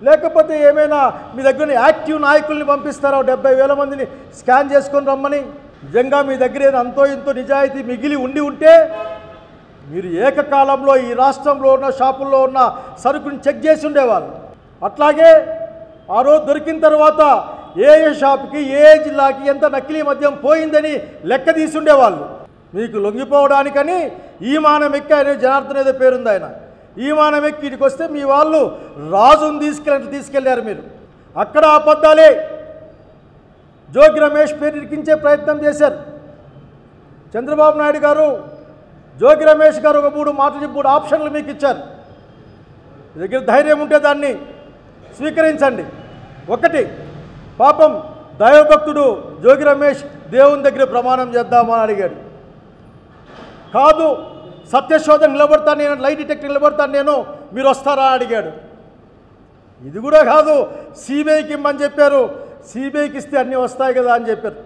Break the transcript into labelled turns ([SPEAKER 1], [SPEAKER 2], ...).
[SPEAKER 1] లేకపోతే ఏమైనా మీ దగ్గర యాక్టివ్ నాయకుల్ని పంపిస్తారా 70,000 మందిని స్కాన్ చేసుకొని రమ్మని? నిజంగా మీ దగ్గర ఏదో అంతో ఇంతో నిజాయితీ మిగిలి ఉంటే మీరు ఏకకాలంలో ఈ రాష్ట్రంలో ఉన్న షాపుల్లో ఉన్న సరుకుని చెక్ చేసి ఉండేవాళ్ళు. అట్లాగే ఆ రోజు దొరికిన తర్వాత ఏ షాపుకి ఏ జిల్లాకి ఎంత నకిలీ మద్యం పోయిందని లెక్క తీసి ఉండేవాళ్ళు. మీకు లొంగిపోవడానికని ఈమానం ఎక్కి ఆయన జనార్దన్ ఏదో పేరుంది, ఆయన ఈమానం ఎక్కి ఇటుకు వస్తే మీ వాళ్ళు రాజును తీసుకెళ్లారు. మీరు అక్కడ అబద్ధాలే. జోగి రమేష్ పేరు ఇరికించే ప్రయత్నం చేశారు. చంద్రబాబు నాయుడు గారు, జోగి రమేష్ గారు ఒక 3 మాటలు 3 ఆప్షన్లు మీకు ఇచ్చారు. మీ దగ్గర ధైర్యం ఉంటే దాన్ని స్వీకరించండి. ఒకటి, పాపం దైవభక్తుడు జోగి రమేష్ దేవుని దగ్గర ప్రమాణం చేద్దామని అడిగాడు. కాదు, సత్యశోధన నిలబడతాను నేను, లై డిటెక్టర్ నిలబడతాను నేను, మీరు వస్తారా అడిగాడు. ఇది కూడా కాదు, సిబిఐకి ఇమ్మని చెప్పారు. సిబిఐకి ఇస్తే అన్నీ వస్తాయి కదా అని చెప్పారు.